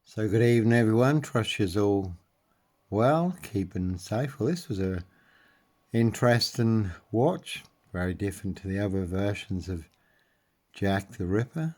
So good evening everyone, trust you's all well, keeping safe. Well, this was a interesting watch, very different to the other versions of Jack the Ripper.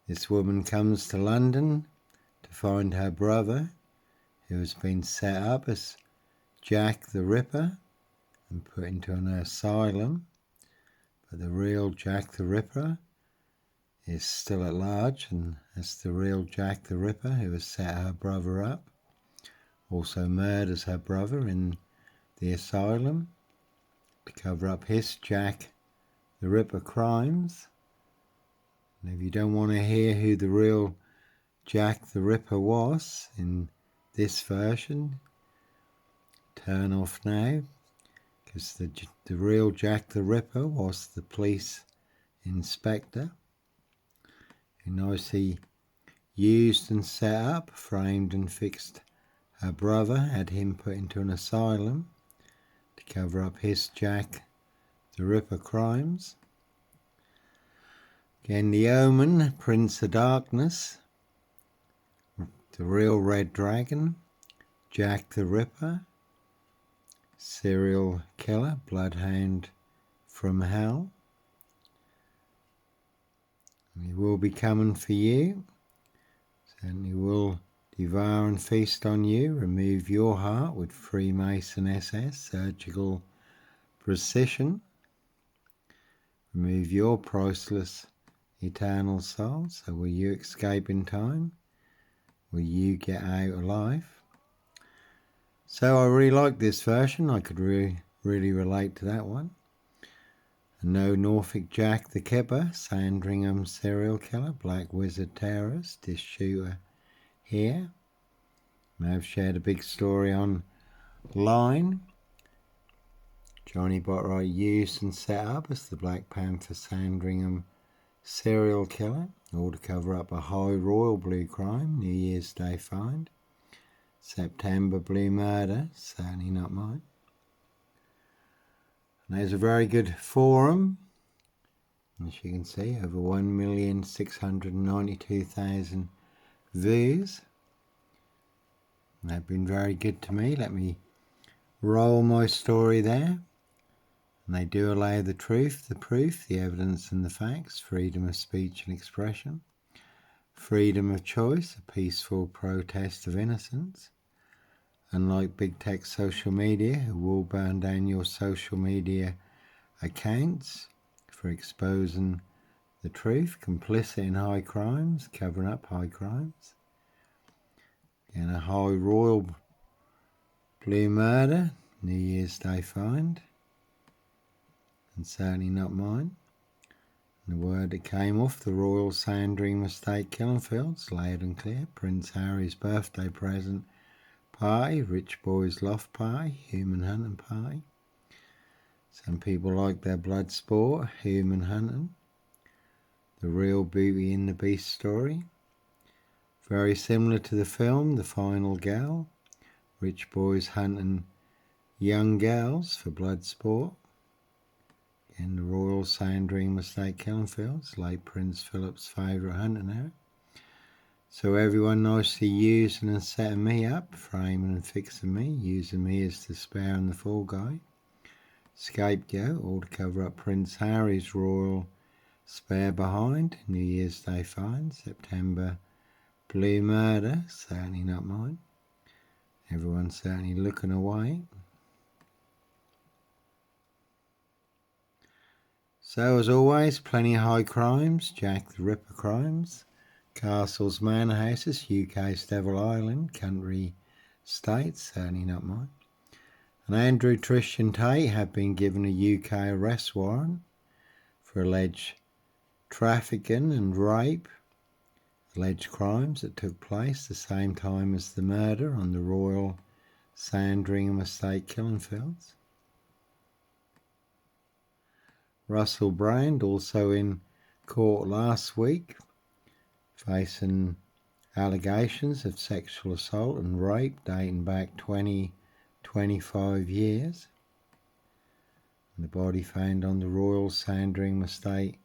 This woman comes to London to find her brother, who has been set up as Jack the Ripper and put into an asylum, but the real Jack the Ripper is still at large, and that's the real Jack the Ripper who has set her brother up. Also murders her brother in the asylum to cover up his Jack the Ripper crimes. And if you don't want to hear who the real Jack the Ripper was in this version, turn off now, because the real Jack the Ripper was the police inspector who nicely used and set up, framed and fixed her brother, had him put into an asylum to cover up his Jack the Ripper crimes. Again, the Omen, Prince of Darkness, the real Red Dragon, Jack the Ripper, serial killer, bloodhound from hell. He will be coming for you, certainly will devour and feast on you, remove your heart with Freemason SS, surgical precision, remove your priceless eternal soul. So will you escape in time? Will you get out alive? So I really like this version. I could really relate to that one. And no Norfolk Jack the Kipper Sandringham serial killer, black wizard terrorist, this shooter here. I've shared a big story online. Johnny Botwright used and set up as the Black Panther Sandringham serial killer, all to cover up a high royal blue crime, New Year's Day find. September blue murder, certainly not mine. And there's a very good forum, as you can see, over 1,692,000 views. And they've been very good to me. Let me roll my story there. And they do allow the truth, the proof, the evidence and the facts, freedom of speech and expression, freedom of choice, a peaceful protest of innocence. Unlike big tech social media, who will burn down your social media accounts for exposing the truth, complicit in high crimes, covering up high crimes. And a high royal blue murder, New Year's Day find, and certainly not mine. And the word that came off the Royal Sandringham Estate killing fields, loud and clear: Prince Harry's birthday present party, rich boys loft party, human hunting party. Some people like their blood sport, human hunting. The real Beauty and the Beast story. Very similar to the film The Final Girl. Rich boys hunting young girls for blood sport. In the Royal Sandringham Estate killing fields, late Prince Philip's favourite hunting area. So everyone nicely using and setting me up, framing and fixing me, using me as the spare and the fall guy. Scapegoat, all to cover up Prince Harry's royal spare behind, New Year's Day find, September blue murder, certainly not mine. Everyone's certainly looking away. So as always, plenty of high crimes, Jack the Ripper crimes, castles, manor houses, UK's Devil Island, country states, certainly not mine. And Andrew, Trish and Tate have been given a UK arrest warrant for alleged trafficking and rape, alleged crimes that took place the same time as the murder on the Royal Sandringham Estate killing fields. Russell Brand also in court last week, facing allegations of sexual assault and rape dating back 25 years. And the body found on the Royal Sandringham Estate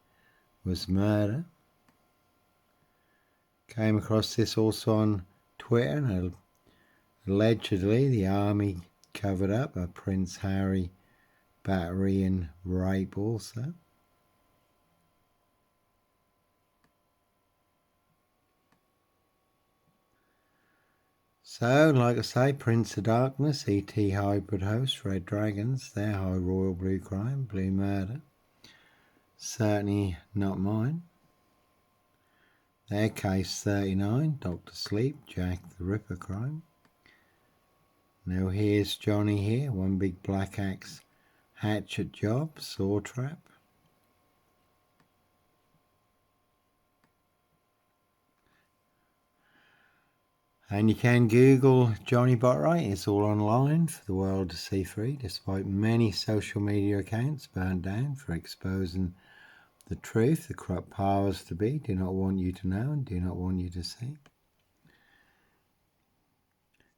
was murder. Came across this also on Twitter, and allegedly the army covered up a Prince Harry battery and rape also. So, like I say, Prince of Darkness, E.T. Hybrid Host, Red Dragons, their High Royal Blue Crime, Blue Murder. Certainly not mine. Their Case 39, Dr. Sleep, Jack the Ripper Crime. Now here's Johnny here, one big black axe hatchet job, saw trap. And you can Google Johnny Botwright, it's all online for the world to see free, despite many social media accounts burned down for exposing the truth. The corrupt powers to be do not want you to know and do not want you to see.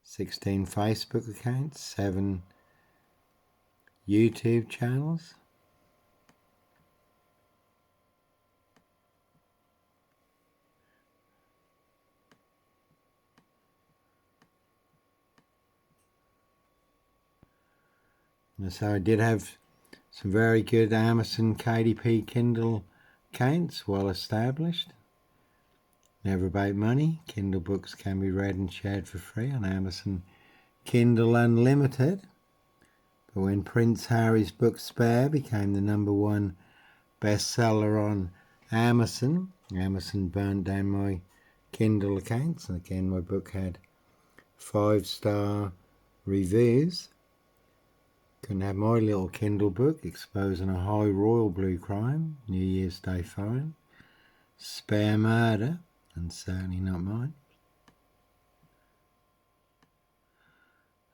16 Facebook accounts, 7 YouTube channels. And so I did have some very good Amazon KDP Kindle accounts, well established. Never about money. Kindle books can be read and shared for free on Amazon Kindle Unlimited. But when Prince Harry's book Spare became the #1 bestseller on Amazon, Amazon burnt down my Kindle accounts. And again, my book had 5-star reviews. Couldn't have my little Kindle book exposing a high royal blue crime, New Year's Day fine, Spare Murder, and certainly not mine.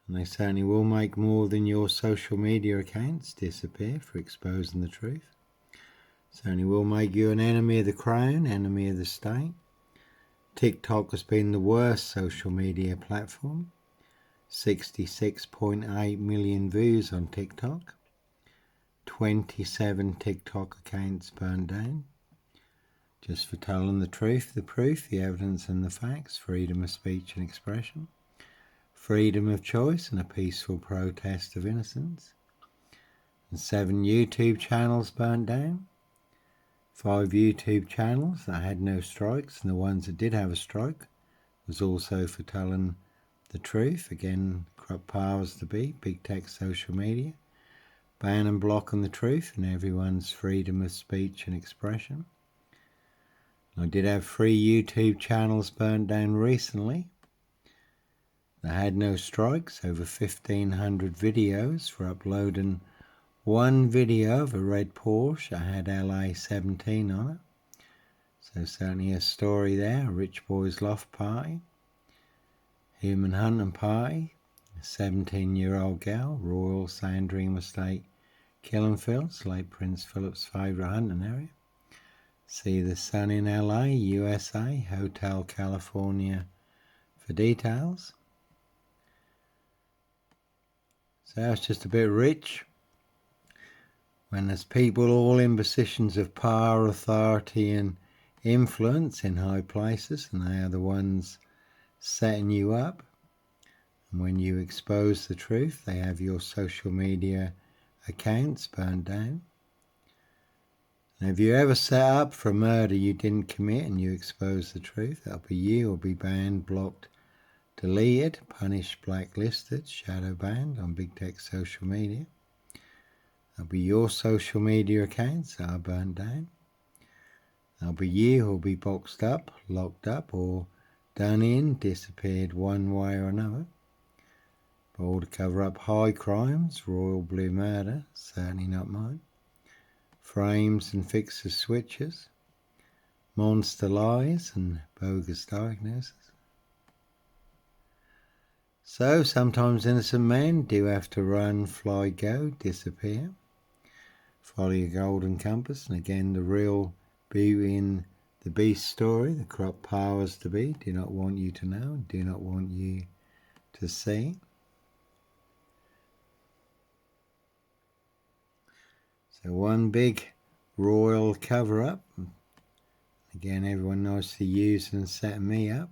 And they certainly will make more than your social media accounts disappear for exposing the truth. Certainly will make you an enemy of the crown, enemy of the state. TikTok has been the worst social media platform. 66.8 million views on TikTok. 27 TikTok accounts burned down. Just for telling the truth, the proof, the evidence and the facts. Freedom of speech and expression. Freedom of choice and a peaceful protest of innocence. And 7 YouTube channels burned down. 5 YouTube channels that had no strikes, and the ones that did have a strike was also for telling the truth. Again, corrupt powers to be, big tech, social media, ban and blocking the truth and everyone's freedom of speech and expression. I did have 3 YouTube channels burned down recently that had no strikes, over 1,500 videos for uploading one video of a red Porsche that had LA 17 on it. So certainly a story there, a rich boys loft party, human hunting party, a 17-year-old girl, Royal Sandringham Estate, Killenfields, late Prince Philip's favourite hunting area. See the sun in LA, USA, Hotel California for details. So it's just a bit rich when there's people all in positions of power, authority and influence in high places, and they are the ones setting you up. And when you expose the truth, they have your social media accounts burned down. And if you ever set up for a murder you didn't commit and you expose the truth, that'll be you, will be banned, blocked, deleted, punished, blacklisted, shadow banned on big tech social media. That'll be your social media accounts that are burned down. That'll be you who'll be boxed up, locked up, or done in, disappeared one way or another. But all to cover up high crimes, royal blue murder, certainly not mine. Frames and fixes switches, monster lies and bogus diagnosis. So sometimes innocent men do have to run, fly, go, disappear. Follow your golden compass, and again the real beauty in the beast story, the corrupt powers to be do not want you to know, do not want you to see. So one big royal cover-up, Again, everyone knows to use and set me up.